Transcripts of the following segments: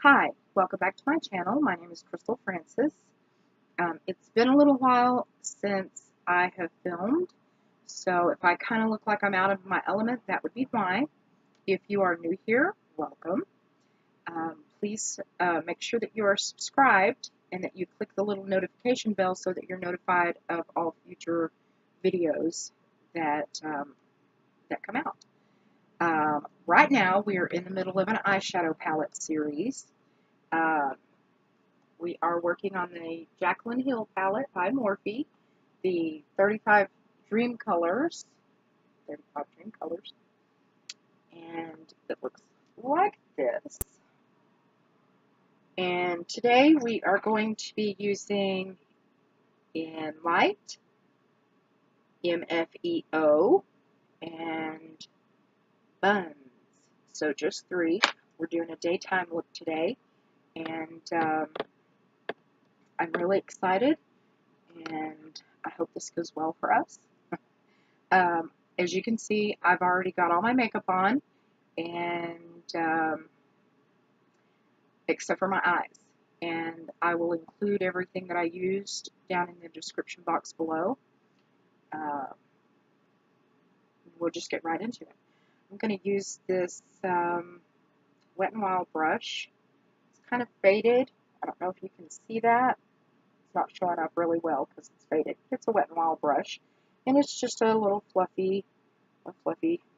Hi, welcome back to my channel. My name is Crystal Francis. It's been a little while since I have filmed, so if I kind of look like I'm out of my element, that would be why. If you are new here, welcome. Please make sure that you are subscribed and that you click the little notification bell so that you're notified of all future videos that come out. Right now, we are in the middle of an eyeshadow palette series. We are working on the Jaclyn Hill palette by Morphe, the 35 Dream Colors, and it looks like this. And today we are going to be using Enlight, MFEO, and Bunz. So just three. We're doing a daytime look today, and I'm really excited, and I hope this goes well for us. As you can see, I've already got all my makeup on, and except for my eyes. And I will include everything that I used down in the description box below. We'll just get right into it. I'm going to use this Wet n Wild brush. It's kind of faded. I don't know if you can see that. It's not showing up really well because it's faded. It's a Wet n Wild brush, and it's just a little fluffy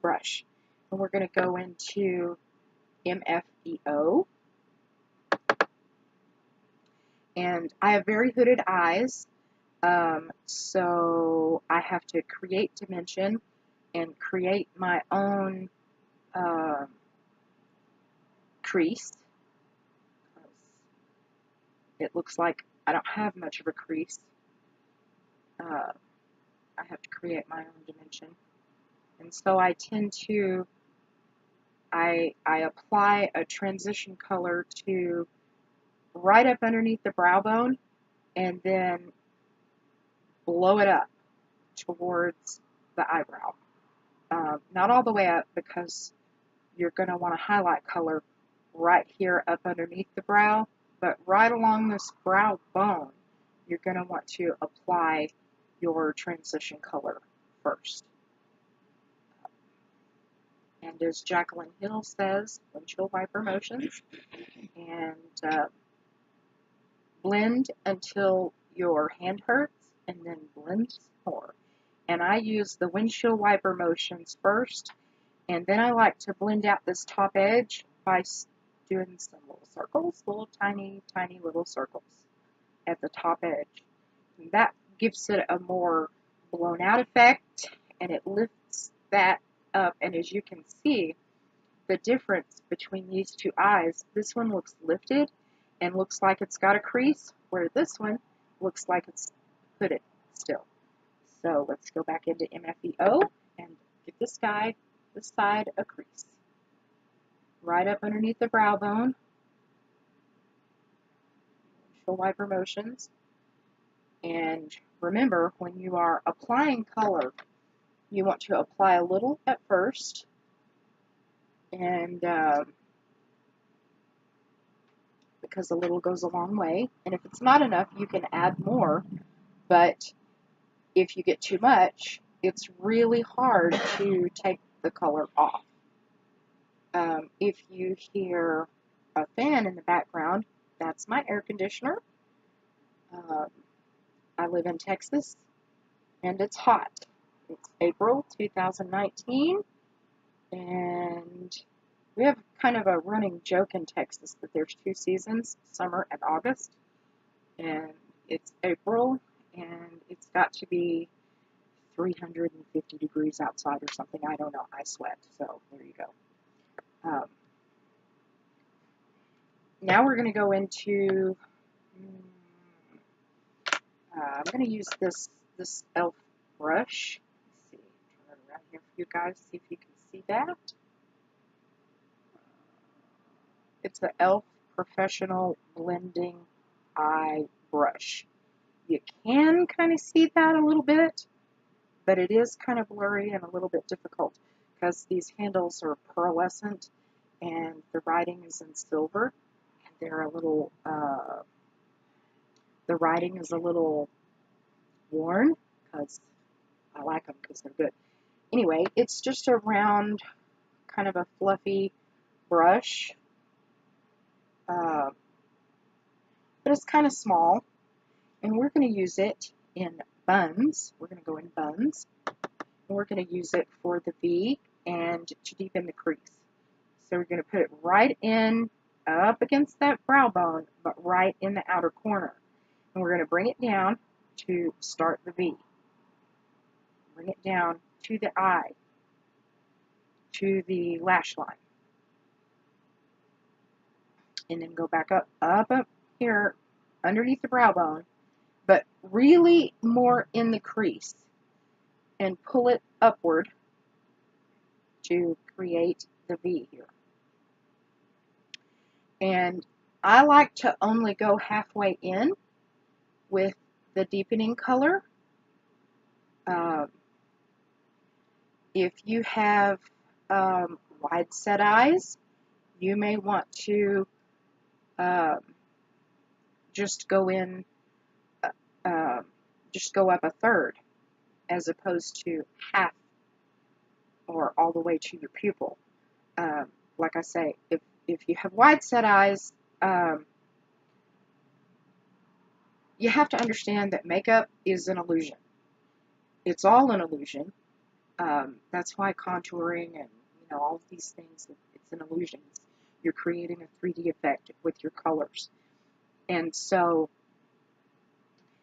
brush. And we're going to go into MFEO. And I have very hooded eyes, so I have to create dimension and create my own crease. It looks like I don't have much of a crease. I have to create my own dimension. And so I tend to, I apply a transition color to right up underneath the brow bone and then blow it up towards the eyebrow. Not all the way up, because you're going to want a highlight color right here up underneath the brow, but right along this brow bone, you're going to want to apply your transition color first. And as Jaclyn Hill says, windshield wiper motions, and blend until your hand hurts, and then blend more. And I use the windshield wiper motions first, and then I like to blend out this top edge by doing some little circles, little tiny little circles at the top edge. And that gives it a more blown out effect, and it lifts that up. And as you can see, the difference between these two eyes, this one looks lifted and looks like it's got a crease, where this one looks like it's hooded still. So let's go back into MFEO and give this side a crease. Right up underneath the brow bone. Windshield wiper motions. And remember, when you are applying color, you want to apply a little at first, and because a little goes a long way. And if it's not enough, you can add more, but if you get too much, it's really hard to take the color off. If you hear a fan in the background, that's my air conditioner. I live in Texas, and it's hot. It's April 2019, and we have kind of a running joke in Texas that there's two seasons, summer and August, and it's April, and it's got to be 350 degrees outside or something. I don't know. I sweat, so there you go. Now we're going to go into, I'm going to use this e.l.f. brush. Let's see, turn it around here for you guys, see if you can see that. It's the e.l.f. Professional Blending Eye Brush. You can kind of see that a little bit, but it is kind of blurry and a little bit difficult because these handles are pearlescent and the writing is in silver, and they're a little, the writing is a little worn, because I like them because they're good. Anyway, it's just a round, kind of a fluffy brush, but it's kind of small, and we're going to use it in Bunz. We're going to go in Bunz, and we're going to use it for the V and to deepen the crease. So we're going to put it right in, up against that brow bone, but right in the outer corner. And we're going to bring it down to start the V. Bring it down to the eye, to the lash line. And then go back up here, underneath the brow bone, but really more in the crease. And pull it upward to create the V here. And I like to only go halfway in with the deepening color. If you have wide set eyes, you may want to just go in, just go up a third, as opposed to half or all the way to your pupil. Like I say, if you have wide set eyes, you have to understand that makeup is an illusion. It's all an illusion. That's why contouring and all of these things, it's an illusion. You're creating a 3D effect with your colors. And so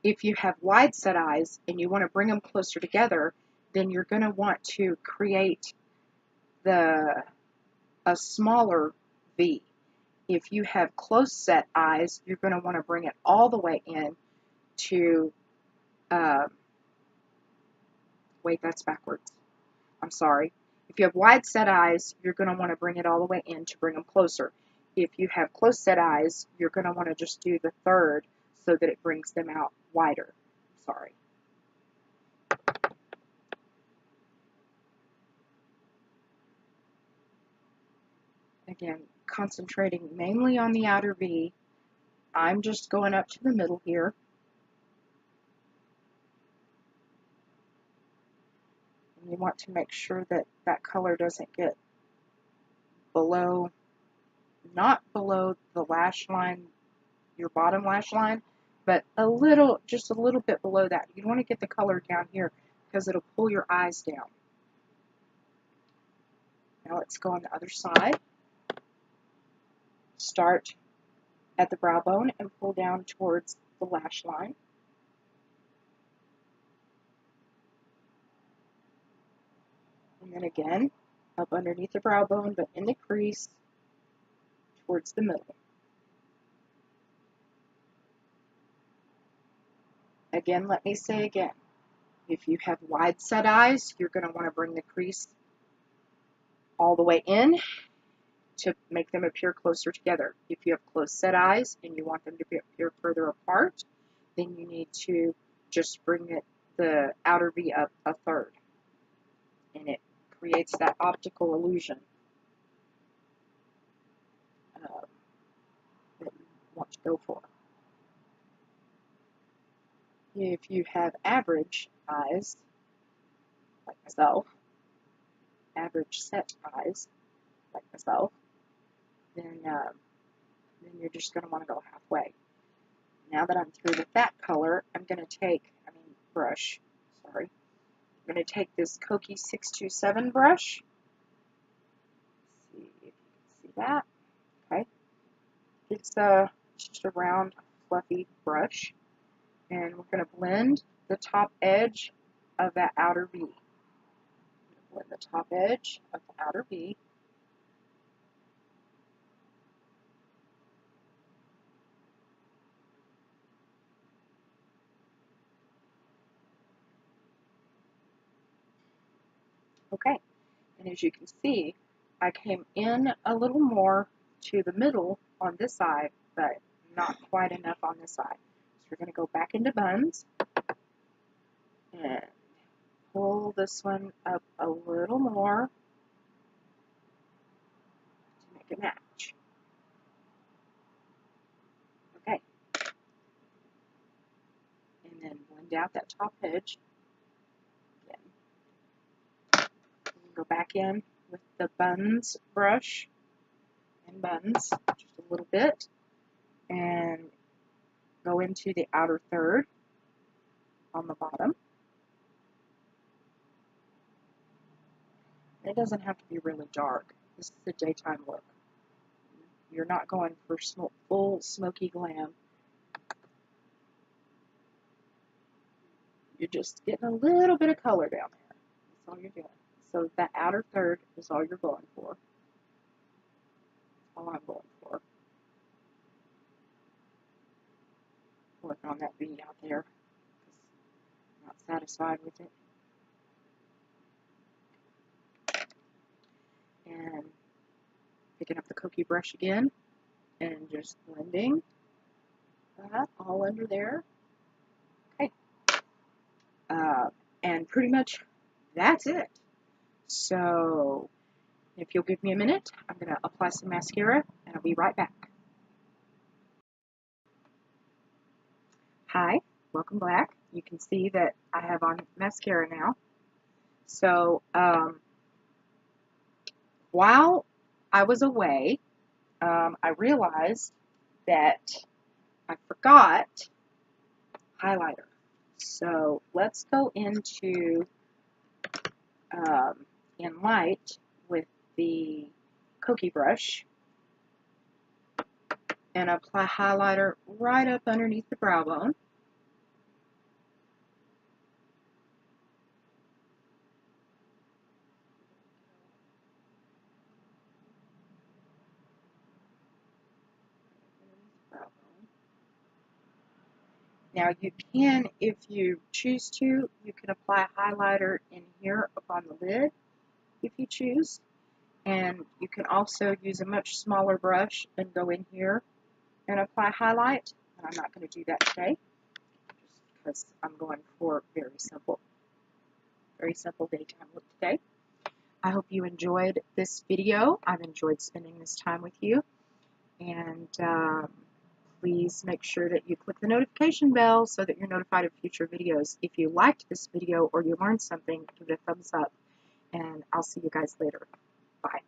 if you have wide set eyes and you want to bring them closer together, then you're going to want to create a smaller V. If you have close set eyes, you're going to want to bring it all the way in to, wait, that's backwards. I'm sorry. If you have wide set eyes, you're going to want to bring it all the way in to bring them closer. If you have close set eyes, you're going to want to just do the third so that it brings them out wider. Sorry. Again, concentrating mainly on the outer V. I'm just going up to the middle here. And you want to make sure that that color doesn't get below, not below the lash line, your bottom lash line, but a little, just a little bit below that. You want to get the color down here because it'll pull your eyes down. Now let's go on the other side. Start at the brow bone and pull down towards the lash line. And then again, up underneath the brow bone, but in the crease towards the middle. Again, let me say again, if you have wide set eyes, you're going to want to bring the crease all the way in to make them appear closer together. If you have close set eyes and you want them to appear further apart, then you need to just bring the outer V up a third. And it creates that optical illusion that you want to go for. If you have average eyes, like myself, average set eyes, like myself, then you're just going to want to go halfway. Now that I'm through with that color, I'm going to take, brush, sorry. I'm going to take this Koki 627 brush. See if you can see that. Okay. It's just a round, fluffy brush. And we're going to blend the top edge of that outer V. Blend the top edge of the outer V. Okay, and as you can see, I came in a little more to the middle on this side, but not quite enough on this side. So we're going to go back into Bunz and pull this one up a little more to make it match. blend out that top edge. Again, go back in with the Bunz brush and Bunz just a little bit, and go into the outer third on the bottom. It doesn't have to be really dark. This is the daytime look. You're not going for full smoky glam. You're just getting a little bit of color down there. That's all you're doing. So that outer third is all you're going for. That's all I'm going for. Working on that V out there. I'm not satisfied with it. And picking up the cookie brush again and just blending that all under there. Okay. And pretty much that's it. So if you'll give me a minute, I'm going to apply some mascara and I'll be right back. Hi, welcome back. You can see that I have on mascara now. So while I was away, I realized that I forgot highlighter. So let's go into Enlight with the cookie brush and apply highlighter right up underneath the brow bone. Now you can, if you choose to, you can apply highlighter in here upon the lid if you choose. And you can also use a much smaller brush and go in here and apply highlight. And I'm not going to do that today just because I'm going for very simple daytime look today. I hope you enjoyed this video. I've enjoyed spending this time with you. And please make sure that you click the notification bell so that you're notified of future videos. If you liked this video or you learned something, give it a thumbs up. And I'll see you guys later. Bye.